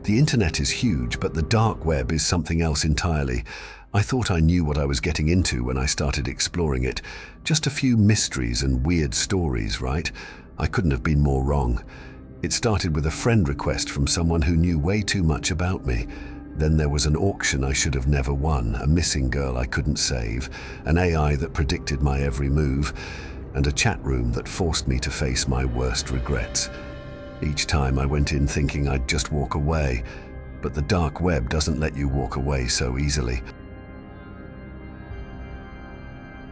The internet is huge, but the dark web is something else entirely. I thought I knew what I was getting into when I started exploring it. Just a few mysteries and weird stories, right? I couldn't have been more wrong. It started with a friend request from someone who knew way too much about me. Then there was an auction I should have never won, a missing girl I couldn't save, an AI that predicted my every move, and a chat room that forced me to face my worst regrets. Each time I went in thinking I'd just walk away, but the dark web doesn't let you walk away so easily.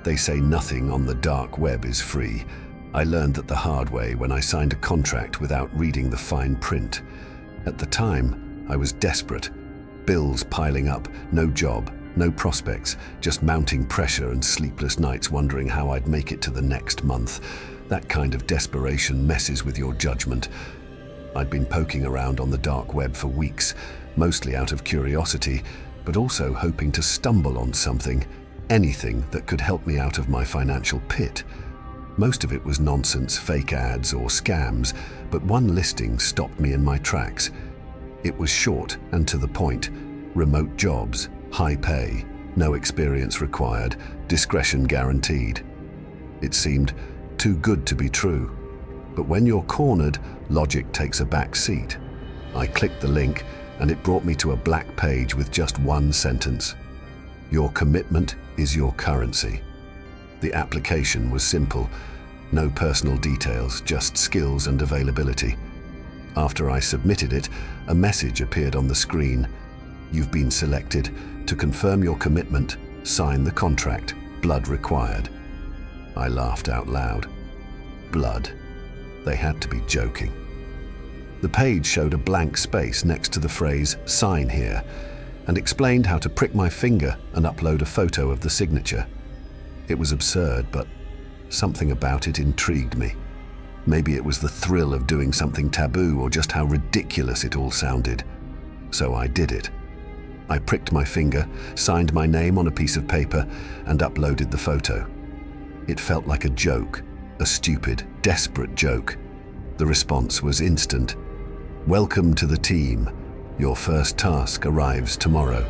They say nothing on the dark web is free. I learned that the hard way when I signed a contract without reading the fine print. At the time, I was desperate. Bills piling up, no job, no prospects, just mounting pressure and sleepless nights wondering how I'd make it to the next month. That kind of desperation messes with your judgment. I'd been poking around on the dark web for weeks, mostly out of curiosity, but also hoping to stumble on something, anything that could help me out of my financial pit. Most of it was nonsense, fake ads or scams, but one listing stopped me in my tracks. It was short and to the point. Remote jobs, high pay, no experience required, discretion guaranteed. It seemed too good to be true. But when you're cornered, logic takes a back seat. I clicked the link and it brought me to a black page with just one sentence. Your commitment is your currency. The application was simple. No personal details, just skills and availability. After I submitted it, a message appeared on the screen. You've been selected. To confirm your commitment, sign the contract. Blood required. I laughed out loud. Blood. They had to be joking. The page showed a blank space next to the phrase, "Sign here," and explained how to prick my finger and upload a photo of the signature. It was absurd, but something about it intrigued me. Maybe it was the thrill of doing something taboo or just how ridiculous it all sounded. So I did it. I pricked my finger, signed my name on a piece of paper, and uploaded the photo. It felt like a joke, a stupid, desperate joke. The response was instant. Welcome to the team. Your first task arrives tomorrow.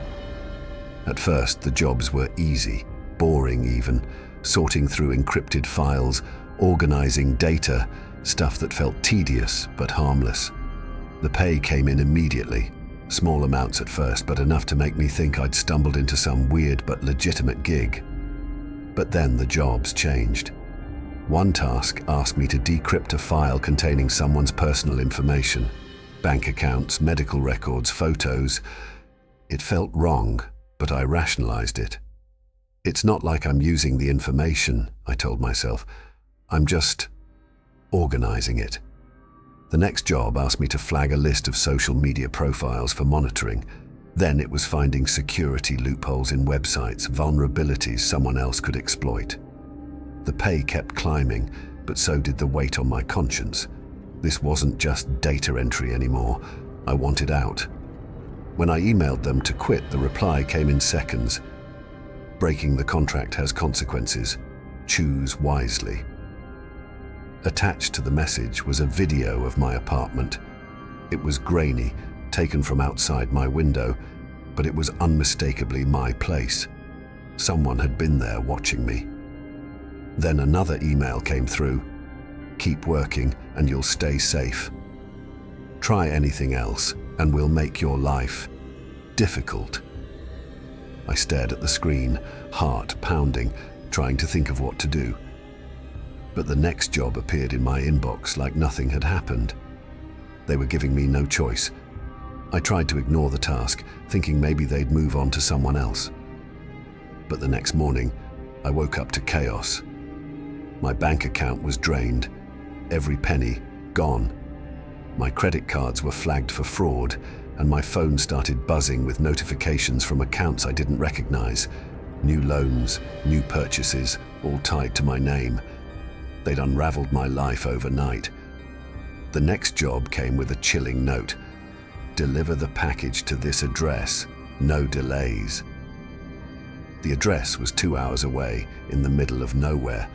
At first, the jobs were easy, boring even, sorting through encrypted files, organizing data, stuff that felt tedious but harmless. The pay came in immediately. Small amounts at first, but enough to make me think I'd stumbled into some weird but legitimate gig. But then the jobs changed. One task asked me to decrypt a file containing someone's personal information. Bank accounts, medical records, photos. It felt wrong, but I rationalized it. It's not like I'm using the information, I told myself. I'm just organizing it. The next job asked me to flag a list of social media profiles for monitoring. Then it was finding security loopholes in websites, vulnerabilities someone else could exploit. The pay kept climbing, but so did the weight on my conscience. This wasn't just data entry anymore. I wanted out. When I emailed them to quit, the reply came in seconds. Breaking the contract has consequences. Choose wisely. Attached to the message was a video of my apartment. It was grainy, taken from outside my window, but it was unmistakably my place. Someone had been there watching me. Then another email came through. Keep working and you'll stay safe. Try anything else and we'll make your life difficult. I stared at the screen, heart pounding, trying to think of what to do. But the next job appeared in my inbox like nothing had happened. They were giving me no choice. I tried to ignore the task, thinking maybe they'd move on to someone else. But the next morning, I woke up to chaos. My bank account was drained, every penny gone. My credit cards were flagged for fraud, and my phone started buzzing with notifications from accounts I didn't recognize. New loans, new purchases, all tied to my name. They'd unraveled my life overnight. The next job came with a chilling note. Deliver the package to this address, no delays. The address was 2 hours away, in the middle of nowhere.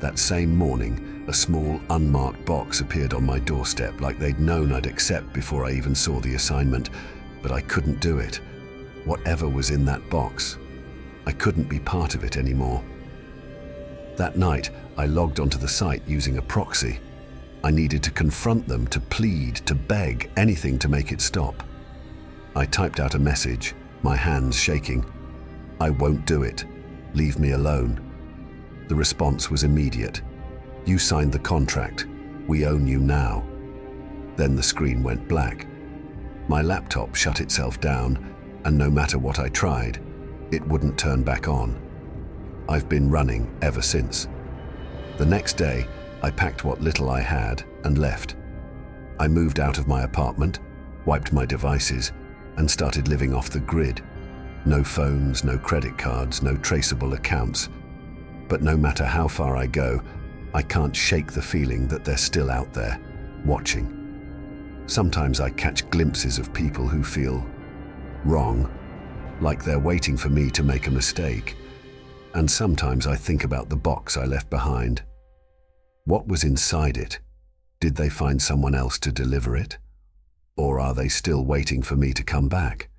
That same morning, a small, unmarked box appeared on my doorstep, like they'd known I'd accept before I even saw the assignment, but I couldn't do it. Whatever was in that box, I couldn't be part of it anymore. That night, I logged onto the site using a proxy. I needed to confront them, to plead, to beg, anything to make it stop. I typed out a message, my hands shaking. "I won't do it. Leave me alone." The response was immediate. "You signed the contract. We own you now." Then the screen went black. My laptop shut itself down, and no matter what I tried, it wouldn't turn back on. I've been running ever since. The next day, I packed what little I had and left. I moved out of my apartment, wiped my devices, and started living off the grid. No phones, no credit cards, no traceable accounts. But no matter how far I go, I can't shake the feeling that they're still out there, watching. Sometimes I catch glimpses of people who feel wrong, like they're waiting for me to make a mistake. And sometimes I think about the box I left behind. What was inside it? Did they find someone else to deliver it? Or are they still waiting for me to come back?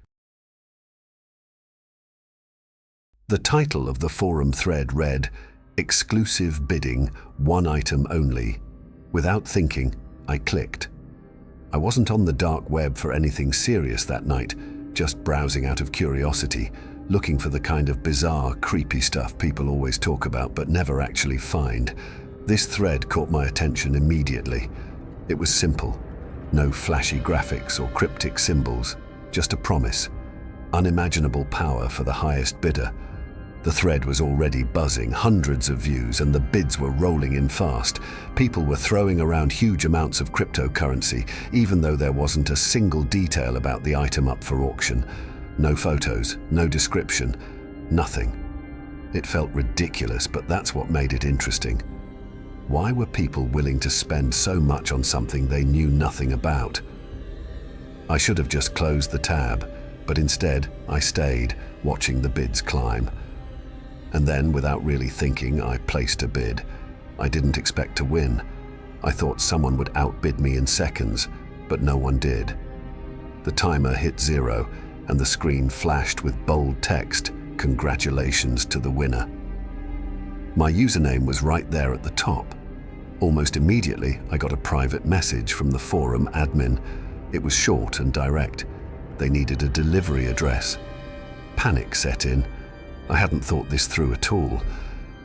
The title of the forum thread read, "Exclusive bidding, one item only." Without thinking, I clicked. I wasn't on the dark web for anything serious that night, just browsing out of curiosity, looking for the kind of bizarre, creepy stuff people always talk about but never actually find. This thread caught my attention immediately. It was simple. No flashy graphics or cryptic symbols, just a promise. Unimaginable power for the highest bidder. The thread was already buzzing, hundreds of views, and the bids were rolling in fast. People were throwing around huge amounts of cryptocurrency, even though there wasn't a single detail about the item up for auction. No photos, no description, nothing. It felt ridiculous, but that's what made it interesting. Why were people willing to spend so much on something they knew nothing about? I should have just closed the tab, but instead I stayed, watching the bids climb. And then, without really thinking, I placed a bid. I didn't expect to win. I thought someone would outbid me in seconds, but no one did. The timer hit 0, and the screen flashed with bold text, "Congratulations to the winner." My username was right there at the top. Almost immediately, I got a private message from the forum admin. It was short and direct. They needed a delivery address. Panic set in. I hadn't thought this through at all.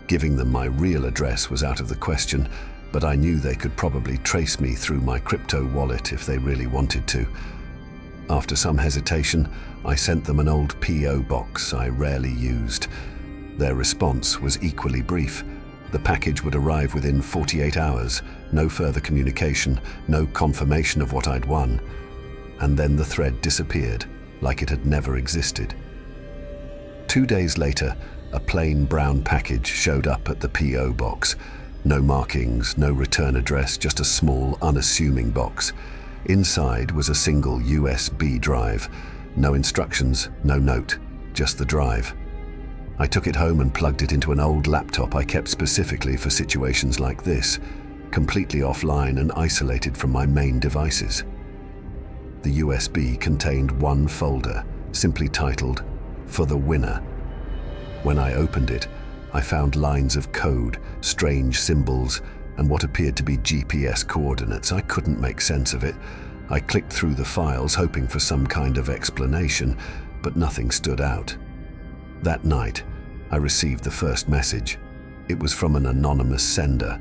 Giving them my real address was out of the question, but I knew they could probably trace me through my crypto wallet if they really wanted to. After some hesitation, I sent them an old PO box I rarely used. Their response was equally brief. The package would arrive within 48 hours, no further communication, no confirmation of what I'd won. And then the thread disappeared, like it had never existed. 2 days later, a plain brown package showed up at the PO box. No markings, no return address, just a small, unassuming box. Inside was a single USB drive. No instructions, no note, just the drive. I took it home and plugged it into an old laptop I kept specifically for situations like this, completely offline and isolated from my main devices. The USB contained one folder, simply titled, "For the Winner." When I opened it, I found lines of code, strange symbols, and what appeared to be GPS coordinates. I couldn't make sense of it. I clicked through the files, hoping for some kind of explanation, but nothing stood out. That night, I received the first message. It was from an anonymous sender.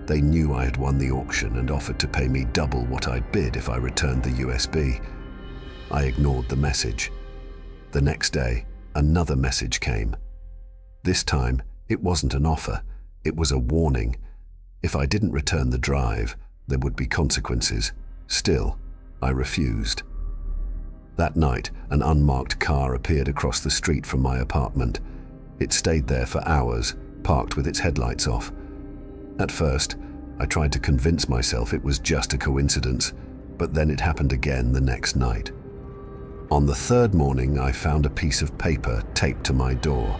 They knew I had won the auction and offered to pay me double what I'd bid if I returned the USB. I ignored the message. The next day, another message came. This time, it wasn't an offer, it was a warning. If I didn't return the drive, there would be consequences. Still, I refused. That night, an unmarked car appeared across the street from my apartment. It stayed there for hours, parked with its headlights off. At first, I tried to convince myself it was just a coincidence, but then it happened again the next night. On the third morning, I found a piece of paper taped to my door.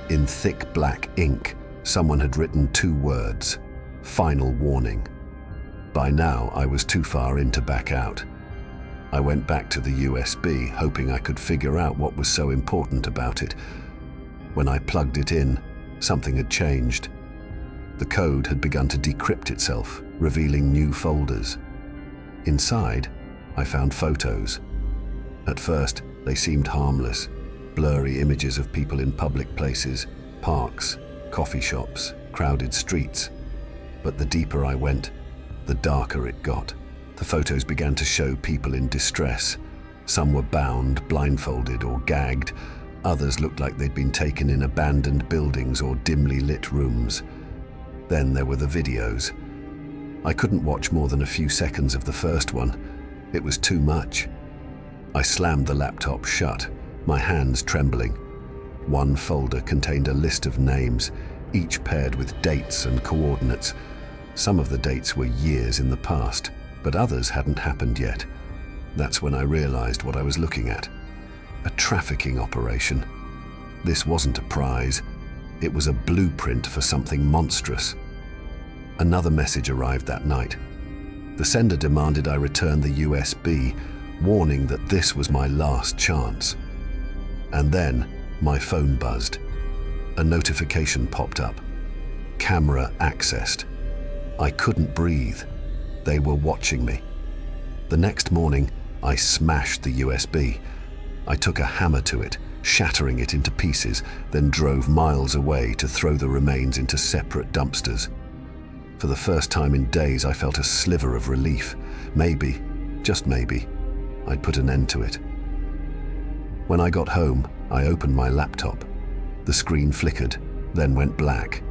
In thick black ink, Someone had written 2 words, "Final warning." By now, I was too far in to back out. I went back to the USB, hoping I could figure out what was so important about it. When I plugged it in, something had changed. The code had begun to decrypt itself, revealing new folders. Inside, I found photos. At first, they seemed harmless, blurry images of people in public places, parks, coffee shops, crowded streets. But the deeper I went, the darker it got. The photos began to show people in distress. Some were bound, blindfolded, or gagged. Others looked like they'd been taken in abandoned buildings or dimly lit rooms. Then there were the videos. I couldn't watch more than a few seconds of the first one. It was too much. I slammed the laptop shut, my hands trembling. One folder contained a list of names, each paired with dates and coordinates. Some of the dates were years in the past, but others hadn't happened yet. That's when I realized what I was looking at. A trafficking operation. This wasn't a prize. It was a blueprint for something monstrous. Another message arrived that night. The sender demanded I return the USB, warning that this was my last chance. And then my phone buzzed. A notification popped up. Camera accessed. I couldn't breathe. They were watching me. The next morning, I smashed the USB. I took a hammer to it, shattering it into pieces, then drove miles away to throw the remains into separate dumpsters. For the first time in days, I felt a sliver of relief. Maybe, just maybe, I'd put an end to it. When I got home, I opened my laptop. The screen flickered, then went black.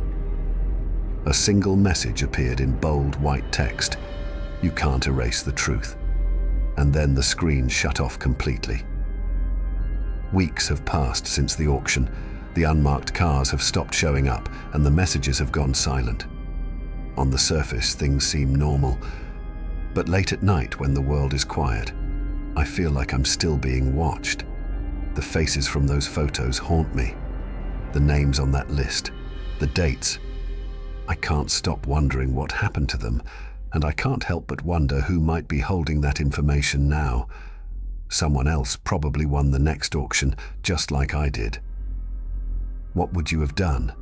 A single message appeared in bold white text. "You can't erase the truth." And then the screen shut off completely. Weeks have passed since the auction. The unmarked cars have stopped showing up, and the messages have gone silent. On the surface, things seem normal. But late at night, when the world is quiet, I feel like I'm still being watched. The faces from those photos haunt me. The names on that list, the dates. I can't stop wondering what happened to them, and I can't help but wonder who might be holding that information now. Someone else probably won the next auction, just like I did. What would you have done?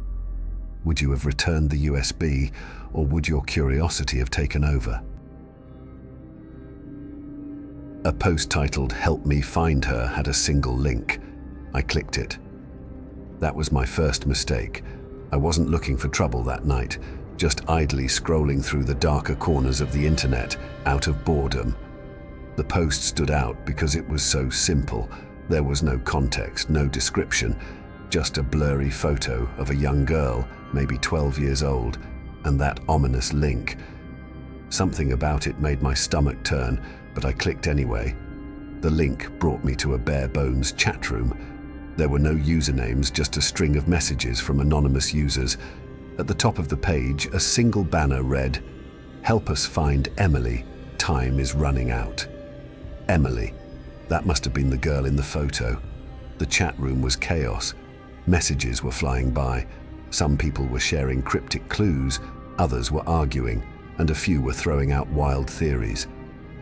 Would you have returned the USB, or would your curiosity have taken over? A post titled "Help Me Find Her" had a single link. I clicked it. That was my first mistake. I wasn't looking for trouble that night, just idly scrolling through the darker corners of the internet, out of boredom. The post stood out because it was so simple. There was no context, no description, just a blurry photo of a young girl, maybe 12 years old, and that ominous link. Something about it made my stomach turn, but I clicked anyway. The link brought me to a bare-bones chat room. There were no usernames, just a string of messages from anonymous users. At the top of the page, a single banner read, "Help us find Emily. Time is running out." Emily. That must have been the girl in the photo. The chat room was chaos. Messages were flying by. Some people were sharing cryptic clues, others were arguing, and a few were throwing out wild theories.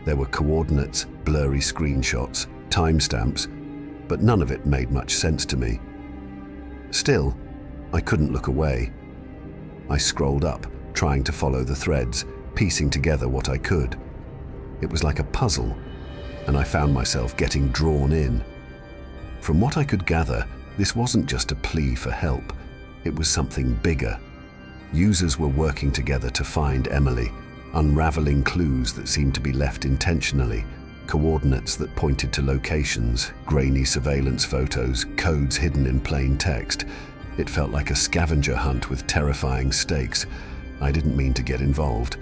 There were coordinates, blurry screenshots, timestamps, but none of it made much sense to me. Still, I couldn't look away. I scrolled up, trying to follow the threads, piecing together what I could. It was like a puzzle, and I found myself getting drawn in. From what I could gather, this wasn't just a plea for help. It was something bigger. Users were working together to find Emily, unraveling clues that seemed to be left intentionally, coordinates that pointed to locations, grainy surveillance photos, codes hidden in plain text. It felt like a scavenger hunt with terrifying stakes. I didn't mean to get involved.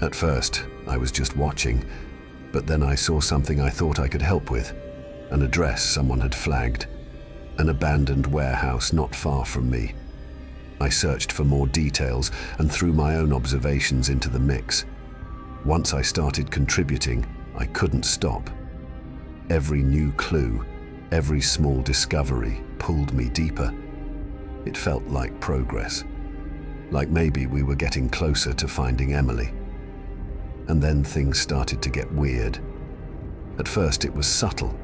At first, I was just watching, but then I saw something I thought I could help with. An address someone had flagged. An abandoned warehouse not far from me. I searched for more details and threw my own observations into the mix. Once I started contributing, I couldn't stop. Every new clue, every small discovery pulled me deeper. It felt like progress. like maybe we were getting closer to finding Emily. And then things started to get weird. At first it was subtle.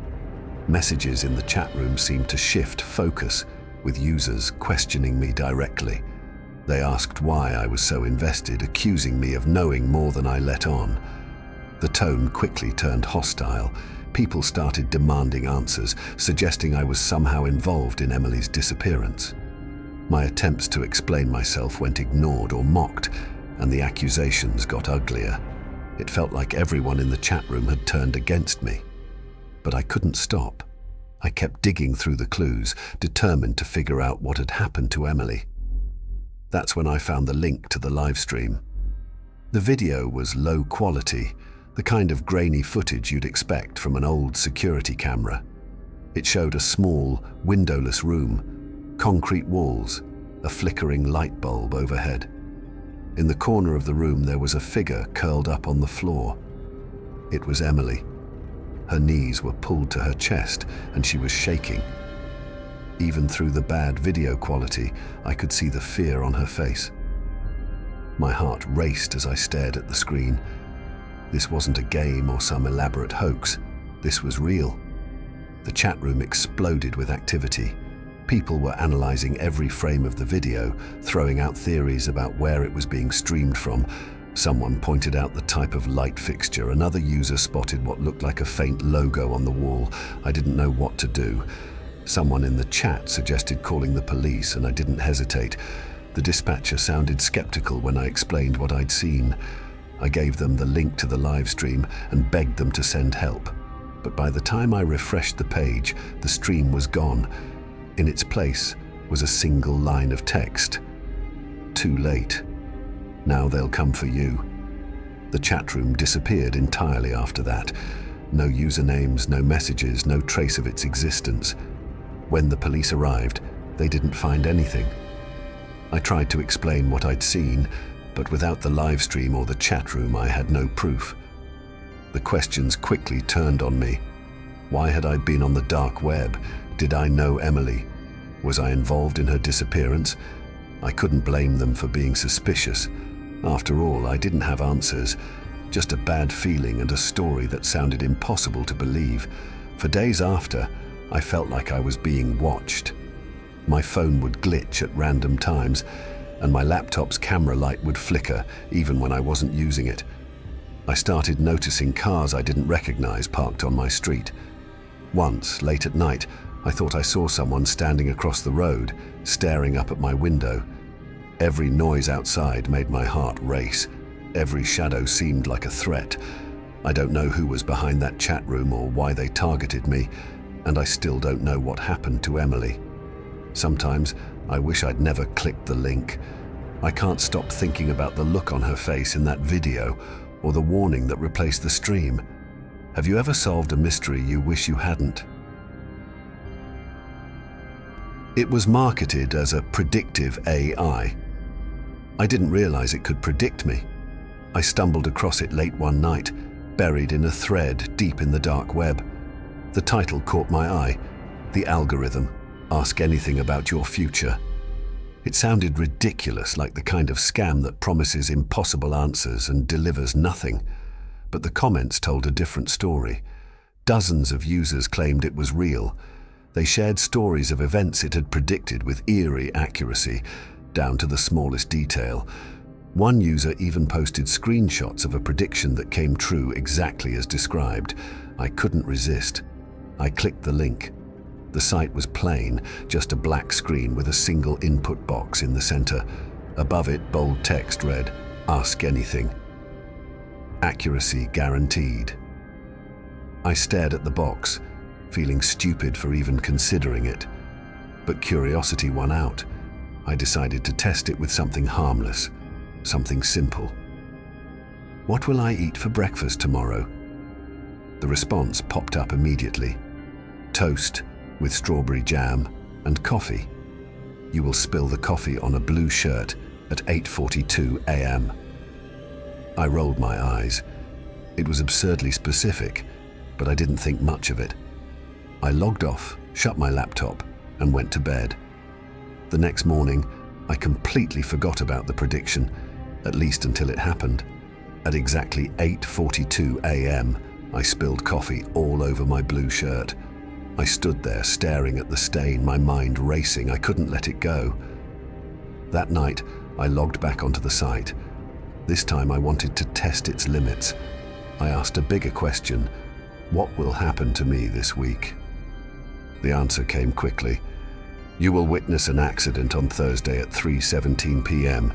Messages in the chat room seemed to shift focus, with users questioning me directly. They asked why I was so invested, accusing me of knowing more than I let on. The tone quickly turned hostile. People started demanding answers, suggesting I was somehow involved in Emily's disappearance. My attempts to explain myself went ignored or mocked, and the accusations got uglier. It felt like everyone in the chat room had turned against me. But I couldn't stop. I kept digging through the clues, determined to figure out what had happened to Emily. That's when I found the link to the live stream. The video was low quality, the kind of grainy footage you'd expect from an old security camera. It showed a small, windowless room, concrete walls, a flickering light bulb overhead. In the corner of the room there was a figure curled up on the floor. It was Emily. Her knees were pulled to her chest and she was shaking. Even through the bad video quality, I could see the fear on her face. My heart raced as I stared at the screen. This wasn't a game or some elaborate hoax. This was real. The chat room exploded with activity. People were analyzing every frame of the video, throwing out theories about where it was being streamed from. Someone pointed out the type of light fixture. Another user spotted what looked like a faint logo on the wall. I didn't know what to do. Someone in the chat suggested calling the police, and I didn't hesitate. The dispatcher sounded skeptical when I explained what I'd seen. I gave them the link to the live stream and begged them to send help. But by the time I refreshed the page, the stream was gone. In its place was a single line of text. Too late. Now they'll come for you. The chat room disappeared entirely after that. No usernames, no messages, no trace of its existence. When the police arrived, they didn't find anything. I tried to explain what I'd seen, but without the live stream or the chat room, I had no proof. The questions quickly turned on me. Why had I been on the dark web? Did I know Emily? Was I involved in her disappearance? I couldn't blame them for being suspicious. After all, I didn't have answers, just a bad feeling and a story that sounded impossible to believe. For days after, I felt like I was being watched. My phone would glitch at random times, and my laptop's camera light would flicker even when I wasn't using it. I started noticing cars I didn't recognize parked on my street. Once, late at night, I thought I saw someone standing across the road, staring up at my window. Every noise outside made my heart race. Every shadow seemed like a threat. I don't know who was behind that chat room or why they targeted me, and I still don't know what happened to Emily. Sometimes I wish I'd never clicked the link. I can't stop thinking about the look on her face in that video or the warning that replaced the stream. Have you ever solved a mystery you wish you hadn't? It was marketed as a predictive AI. I didn't realize it could predict me. I stumbled across it late one night, buried in a thread deep in the dark web. The title caught my eye. The algorithm, Ask Anything About Your Future. It sounded ridiculous, like the kind of scam that promises impossible answers and delivers nothing. But the comments told a different story. Dozens of users claimed it was real. They shared stories of events it had predicted with eerie accuracy, down to the smallest detail. One user even posted screenshots of a prediction that came true exactly as described. I couldn't resist. I clicked the link. The site was plain, just a black screen with a single input box in the center. Above it, bold text read, "Ask Anything. Accuracy guaranteed." I stared at the box, feeling stupid for even considering it. But curiosity won out. I decided to test it with something harmless, something simple. "What will I eat for breakfast tomorrow?" The response popped up immediately. "Toast with strawberry jam and coffee. You will spill the coffee on a blue shirt at 8:42 a.m. I rolled my eyes. It was absurdly specific, but I didn't think much of it. I logged off, shut my laptop, and went to bed. The next morning, I completely forgot about the prediction, at least until it happened. At exactly 8:42 a.m., I spilled coffee all over my blue shirt. I stood there staring at the stain, my mind racing. I couldn't let it go. That night, I logged back onto the site. This time I wanted to test its limits. I asked a bigger question: what will happen to me this week? The answer came quickly. You will witness an accident on Thursday at 3:17 p.m.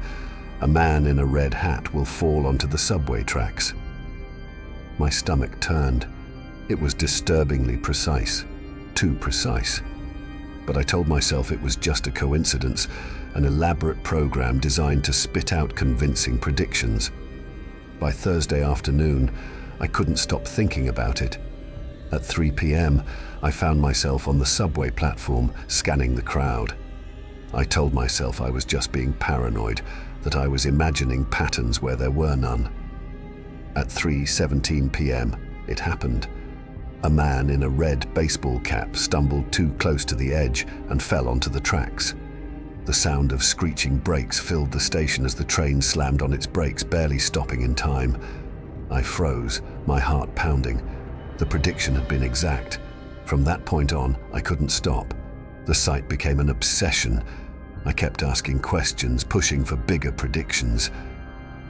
A man in a red hat will fall onto the subway tracks. My stomach turned. It was disturbingly precise. Too precise. But I told myself it was just a coincidence, an elaborate program designed to spit out convincing predictions. By Thursday afternoon, I couldn't stop thinking about it. At 3 p.m., I found myself on the subway platform, scanning the crowd. I told myself I was just being paranoid, that I was imagining patterns where there were none. At 3:17 p.m., it happened. A man in a red baseball cap stumbled too close to the edge and fell onto the tracks. The sound of screeching brakes filled the station as the train slammed on its brakes, barely stopping in time. I froze, my heart pounding. The prediction had been exact. From that point on, I couldn't stop. The site became an obsession. I kept asking questions, pushing for bigger predictions.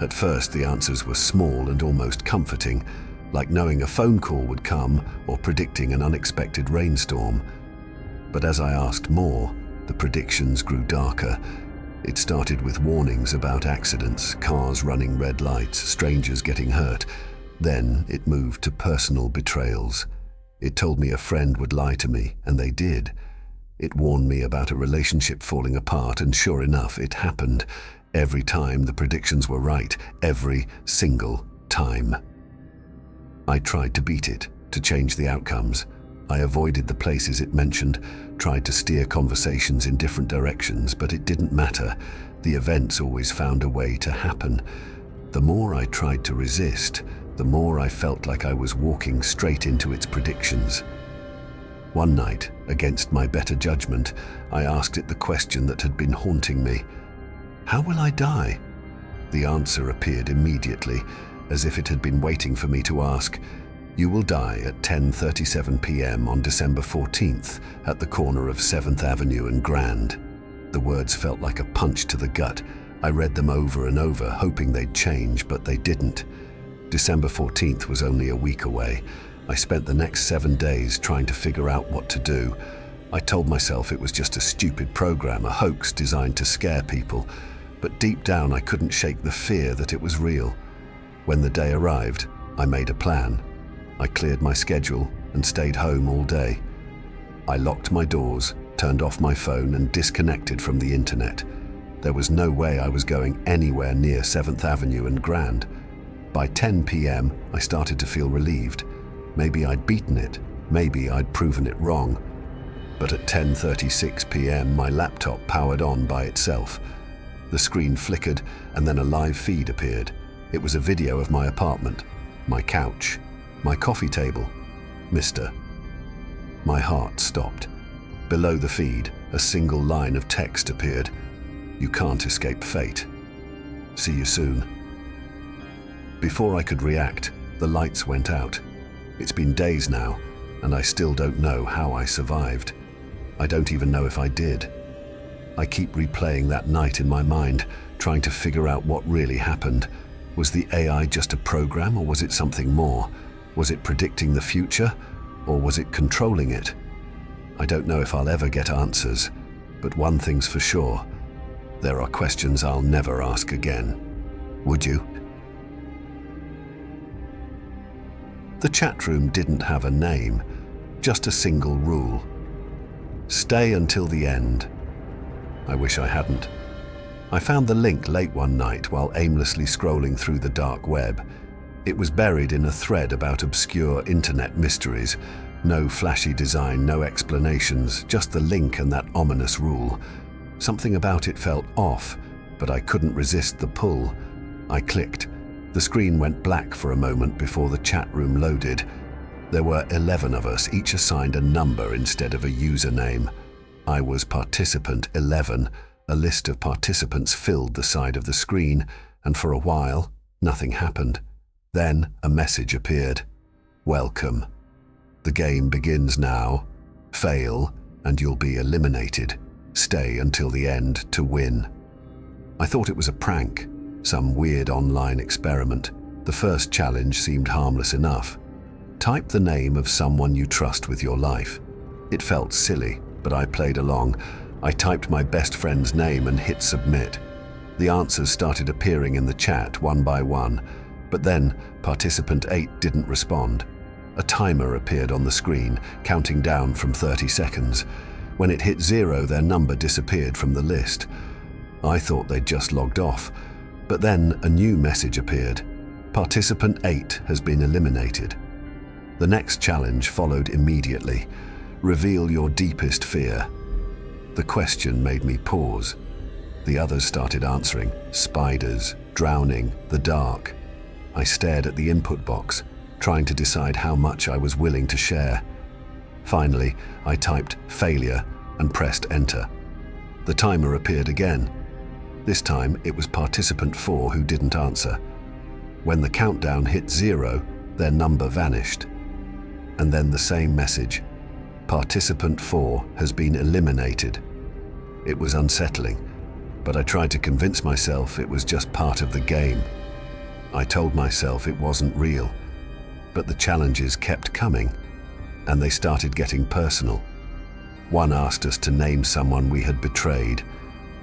At first, the answers were small and almost comforting, like knowing a phone call would come or predicting an unexpected rainstorm. But as I asked more, the predictions grew darker. It started with warnings about accidents, cars running red lights, strangers getting hurt. Then it moved to personal betrayals. It told me a friend would lie to me, and they did. It warned me about a relationship falling apart, and sure enough, it happened. Every time the predictions were right, every single time. I tried to beat it, to change the outcomes. I avoided the places it mentioned, tried to steer conversations in different directions, but it didn't matter. The events always found a way to happen. The more I tried to resist, the more I felt like I was walking straight into its predictions. One night, against my better judgment, I asked it the question that had been haunting me. How will I die? The answer appeared immediately, as if it had been waiting for me to ask. You will die at 10:37 p.m. on December 14th at the corner of 7th Avenue and Grand. The words felt like a punch to the gut. I read them over and over, hoping they'd change, but they didn't. December 14th was only a week away. I spent the next 7 days trying to figure out what to do. I told myself it was just a stupid program, a hoax designed to scare people. But deep down, I couldn't shake the fear that it was real. When the day arrived, I made a plan. I cleared my schedule and stayed home all day. I locked my doors, turned off my phone, and disconnected from the internet. There was no way I was going anywhere near 7th Avenue and Grand. By 10 p.m., I started to feel relieved. Maybe I'd beaten it. Maybe I'd proven it wrong. But at 10:36 p.m., my laptop powered on by itself. The screen flickered, and then a live feed appeared. It was a video of my apartment, my couch, my coffee table. Mister. My heart stopped. Below the feed, a single line of text appeared. You can't escape fate. See you soon. Before I could react, the lights went out. It's been days now, and I still don't know how I survived. I don't even know if I did. I keep replaying that night in my mind, trying to figure out what really happened. Was the AI just a program, or was it something more? Was it predicting the future, or was it controlling it? I don't know if I'll ever get answers, but one thing's for sure. There are questions I'll never ask again. Would you? The chat room didn't have a name, just a single rule. Stay until the end. I wish I hadn't. I found the link late one night while aimlessly scrolling through the dark web. It was buried in a thread about obscure internet mysteries. No flashy design, no explanations, just the link and that ominous rule. Something about it felt off, but I couldn't resist the pull. I clicked. The screen went black for a moment before the chat room loaded. There were 11 of us, each assigned a number instead of a username. I was participant 11. A list of participants filled the side of the screen, and for a while, nothing happened. Then a message appeared. Welcome. The game begins now. Fail, and you'll be eliminated. Stay until the end to win. I thought it was a prank, some weird online experiment. The first challenge seemed harmless enough. Type the name of someone you trust with your life. It felt silly, but I played along. I typed my best friend's name and hit submit. The answers started appearing in the chat one by one, but then participant 8 didn't respond. A timer appeared on the screen, counting down from 30 seconds. When it hit 0, their number disappeared from the list. I thought they'd just logged off, but then a new message appeared. Participant 8 has been eliminated. The next challenge followed immediately. Reveal your deepest fear. The question made me pause. The others started answering. Spiders, drowning, the dark. I stared at the input box, trying to decide how much I was willing to share. Finally, I typed failure and pressed enter. The timer appeared again. This time, it was participant 4 who didn't answer. When the countdown hit 0, their number vanished. And then the same message. Participant 4 has been eliminated. It was unsettling, but I tried to convince myself it was just part of the game. I told myself it wasn't real, but the challenges kept coming, and they started getting personal. One asked us to name someone we had betrayed.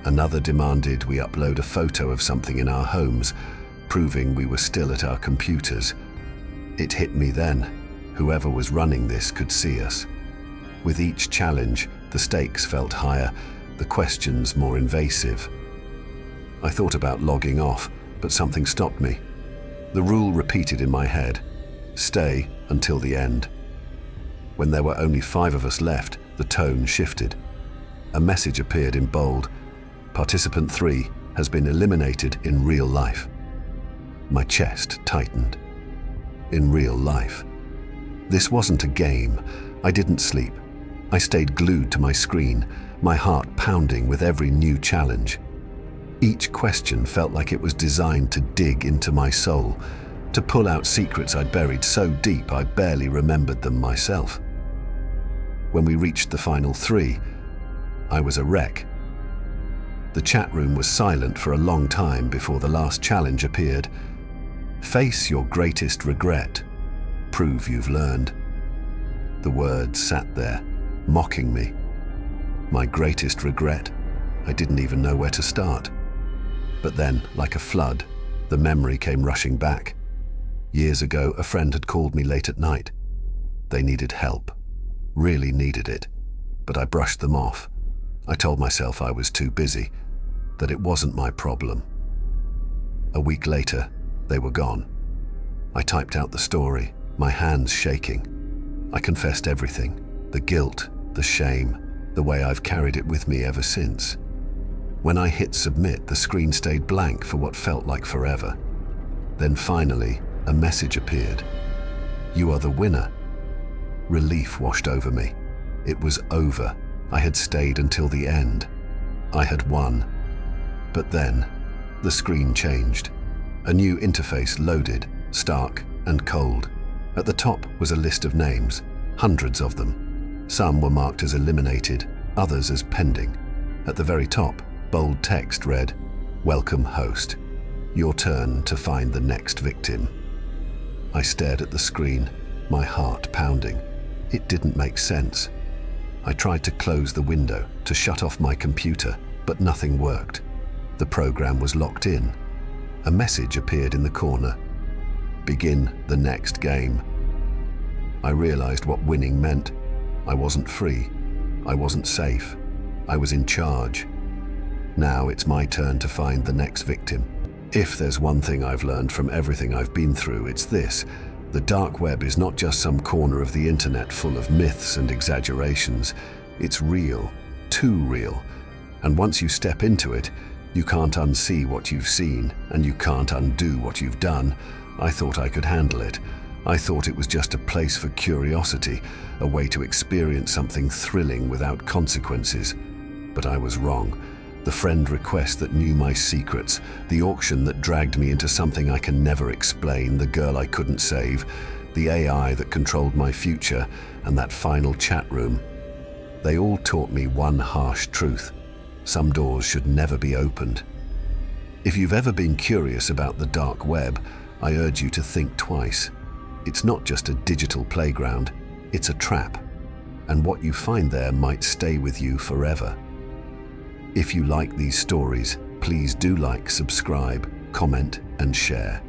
Another demanded we upload a photo of something in our homes, proving we were still at our computers. It hit me then. Whoever was running this could see us. With each challenge, the stakes felt higher, the questions more invasive. I thought about logging off, but something stopped me. The rule repeated in my head. Stay until the end. When there were only 5 of us left, the tone shifted. A message appeared in bold. Participant 3 has been eliminated in real life. My chest tightened. In real life. This wasn't a game. I didn't sleep. I stayed glued to my screen, my heart pounding with every new challenge. Each question felt like it was designed to dig into my soul, to pull out secrets I'd buried so deep I barely remembered them myself. When we reached the final 3, I was a wreck. The chat room was silent for a long time before the last challenge appeared. Face your greatest regret. Prove you've learned. The words sat there, mocking me. My greatest regret? I didn't even know where to start. But then, like a flood, the memory came rushing back. Years ago, a friend had called me late at night. They needed help. Really needed it. But I brushed them off. I told myself I was too busy, that it wasn't my problem. A week later, they were gone. I typed out the story, my hands shaking. I confessed everything, the guilt, the shame, the way I've carried it with me ever since. When I hit submit, the screen stayed blank for what felt like forever. Then finally, a message appeared. You are the winner. Relief washed over me. It was over. I had stayed until the end. I had won. But then, the screen changed. A new interface loaded, stark and cold. At the top was a list of names, hundreds of them. Some were marked as eliminated, others as pending. At the very top, bold text read, "Welcome, host. Your turn to find the next victim." I stared at the screen, my heart pounding. It didn't make sense. I tried to close the window, to shut off my computer, but nothing worked. The program was locked in. A message appeared in the corner. Begin the next game. I realized what winning meant. I wasn't free. I wasn't safe. I was in charge. Now it's my turn to find the next victim. If there's one thing I've learned from everything I've been through, it's this. The dark web is not just some corner of the internet full of myths and exaggerations. It's real, too real. And once you step into it, you can't unsee what you've seen, and you can't undo what you've done. I thought I could handle it. I thought it was just a place for curiosity, a way to experience something thrilling without consequences. But I was wrong. the friend request that knew my secrets, the auction that dragged me into something I can never explain, the girl I couldn't save, the AI that controlled my future, and that final chat room. They all taught me one harsh truth: some doors should never be opened. If you've ever been curious about the dark web, I urge you to think twice. It's not just a digital playground, it's a trap. And what you find there might stay with you forever. If you like these stories, please do like, subscribe, comment, and share.